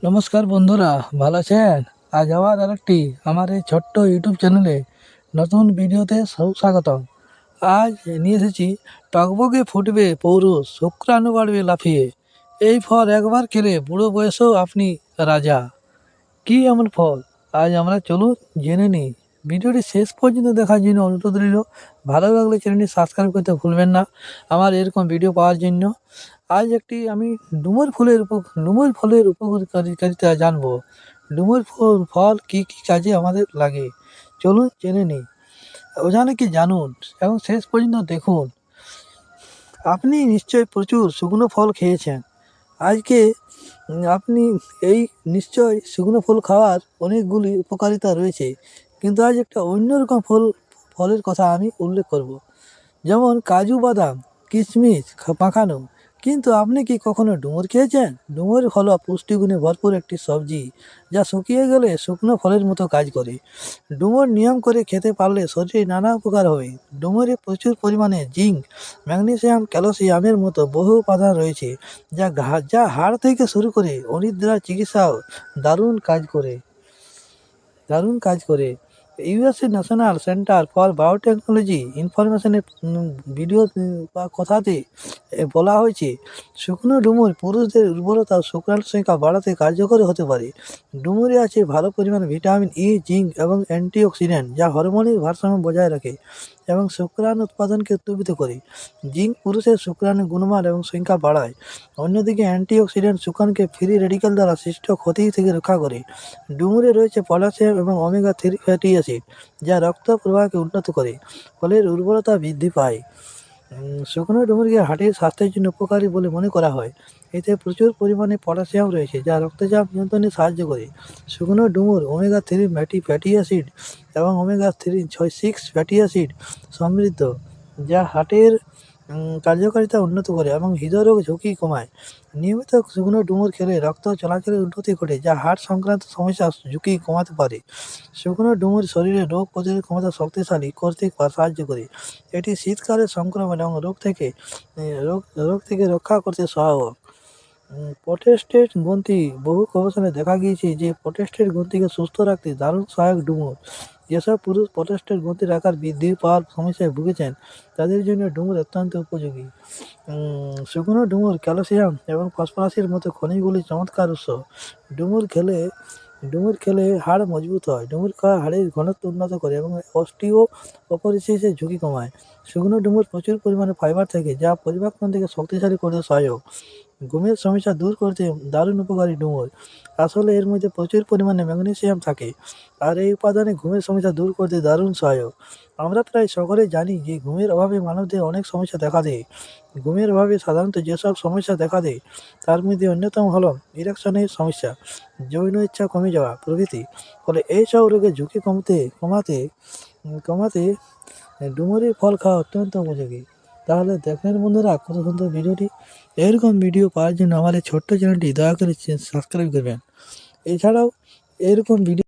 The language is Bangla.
নমস্কার বন্ধুরা, ভালো আছেন? আজ আবার আরেকটি আমার এই ছোট্ট ইউটিউব চ্যানেলে নতুন ভিডিওতে স্বাগতম। আজ নিয়ে এসেছি টকবগে ফুটবে পৌরুষ, শুক্রাণু বাড়বে লাফিয়ে। এই ফল একবার খেলে বুড়ো বয়সেও আপনি রাজা। কি এমন ফল? আজ আমরা চলুন জেনে নিই। ভিডিওটি শেষ পর্যন্ত দেখার জন্য অনুরোধ রইল। ভালো লাগলে চ্যানেলটি সাবস্ক্রাইব করতে ভুলবেন না আমার এরকম ভিডিও পাওয়ার জন্য। আজ আমি ডুমুর ফলের উপকারিতা জানবো। ডুমুর ফল কি কি কাজে আমাদের লাগে, চলুন জেনে নিই। ওখানে কি জানুন এবং শেষ পর্যন্ত দেখুন। আপনি নিশ্চয়ই প্রচুর শুকনো ফল খেয়েছেন। আজকে আপনি এই নিশ্চয় শুকনো ফল খাওয়ার অনেকগুলি উপকারিতা রয়েছে, কিন্তু আজ একটা অন্যরকম ফলের কথা আমি উল্লেখ করব। যেমন কাজু বাদাম, কিশমিশ মাখানো। কিন্তু আপনি কি কখনো ডুমুর খেয়েছেন? ডুমুর হলো পুষ্টিগুণে ভরপুর একটি সবজি, যা শুকিয়ে গেলে শুকনো ফলের মতো কাজ করে। ডুমুর নিয়ম করে খেতে পারলে শরীরে নানা উপকার হবে। ডুমুরে প্রচুর পরিমাণে জিঙ্ক, ম্যাগনেসিয়াম, ক্যালসিয়ামের মতো বহু উপাদান রয়েছে, যা হাড় থেকে শুরু করে অনিদ্রার চিকিৎসাও দারুণ কাজ করে। USA National Center for Biotechnology ইনফরমেশনের ভিডিও বা কথাতে বলা হয়েছে, শুকনো ডুমুর পুরুষদের উর্বরতা ও শুক্রাণু সংখ্যা বাড়াতে কার্যকর হতে পারে। ডুমুরে আছে ভালো পরিমাণে ভিটামিন ই, জিঙ্ক এবং অ্যান্টিঅক্সিডেন্ট, যা হরমোনের ভারসাম্য বজায় রাখে এবং শুক্রাণু উৎপাদনকে উদ্দীপিত করে। জিঙ্ক পুরুষের শুক্রাণু গুণমান এবং সংখ্যা বাড়ায়। অন্যদিকে অ্যান্টিঅক্সিডেন্ট শুক্রাণুকে ফ্রি রেডিক্যাল দ্বারা সৃষ্ট ক্ষতি থেকে রক্ষা করে। ডুমুরে রয়েছে পটাশিয়াম এবং ওমেগা-3 ফ্যাটি অ্যাসিড, যা রক্ত প্রবাহকে উন্নত করে, ফলের উর্বরতা বৃদ্ধি পায়। শুকনো ডুমুরকে হার্টের স্বাস্থ্যের জন্য উপকারী বলে মনে করা হয়। এতে প্রচুর পরিমাণে পটাশিয়াম রয়েছে, যা রক্তচাপ নিয়ন্ত্রণে সাহায্য করে। শুকনো ডুমুর ওমেগা-3 ফ্যাটি অ্যাসিড এবং ওমেগা-6 ফ্যাটি অ্যাসিড সমৃদ্ধ, যা হার্টের কার্যকারিতা উন্নত করে এবং হৃদরোগ ঝুঁকি কমায়। নিয়মিত শুকনো ডুমুর খেলে রক্ত চলাচলের উন্নতি ঘটে, যা হার্ট সংক্রান্ত সমস্যার ঝুঁকি কমাতে পারে। শুকনো ডুমুর শরীরে রোগ প্রতিরোধ ক্ষমতা শক্তিশালী করতে সাহায্য করে। এটি শীতকালে সংক্রমণ এবং রোগ থেকে রক্ষা করতে সহায়ক। প্রোস্টেট গ্রন্থি, বহু গবেষণায় দেখা গিয়েছে যে প্রোস্টেট গ্রন্থিকে সুস্থ রাখতে দারুণ সহায়ক ডুমুর। যেসব পুরুষ প্রোস্টেট গ্রন্থির আকার বৃদ্ধি পাওয়ার সমস্যায় ভুগেছেন, তাদের জন্য ডুমুর অত্যন্ত উপযোগী। শুকনো ডুমুর ক্যালসিয়াম এবং ফসফরাসের মতো খনিজগুলির চমৎকার উৎস। ডুমুর খেলে হাড় মজবুত হয়। ডুমুর খাওয়া হাড়ের ঘনত্ব উন্নত করে এবং অপরিসিসের ঝুঁকি কমায়। শুকনো ডুমুর প্রচুর পরিমাণে ফাইবার থাকে, যা পরিপাকতন্ত্রকে শক্তিশালী করতে সহায়ক। ঘুমের সমস্যা দূর করতে দারুণ উপকারী ডুমুর। আসলে এর মধ্যে প্রচুর পরিমাণে ম্যাগনেসিয়াম থাকে, আর এই উপাদানে ঘুমের সমস্যা দূর করতে দারুণ সহায়ক। আমরা প্রায় সকলেই জানি যে ঘুমের অভাবে মানবদের অনেক সমস্যা দেখা দেয়। ঘুমের অভাবে সাধারণত যেসব সমস্যা দেখা দেয়, তার মধ্যে অন্যতম হলো ইরেকশনের সমস্যা, যৌন ইচ্ছা কমে যাওয়া প্রভৃতি। ফলে এইসব রোগের ঝুঁকি কমাতে ডুমুরের ফল খাওয়া অত্যন্ত উপযোগী। তাহলে দেখেন বন্ধুরা, কত সুন্দর ভিডিওটি। এরকম ভিডিও পাওয়ার জন্য আমার এই ছোট্ট চ্যানেলটি দয়া করে সাবস্ক্রাইব করবেন। এছাড়াও এরকম ভিডিও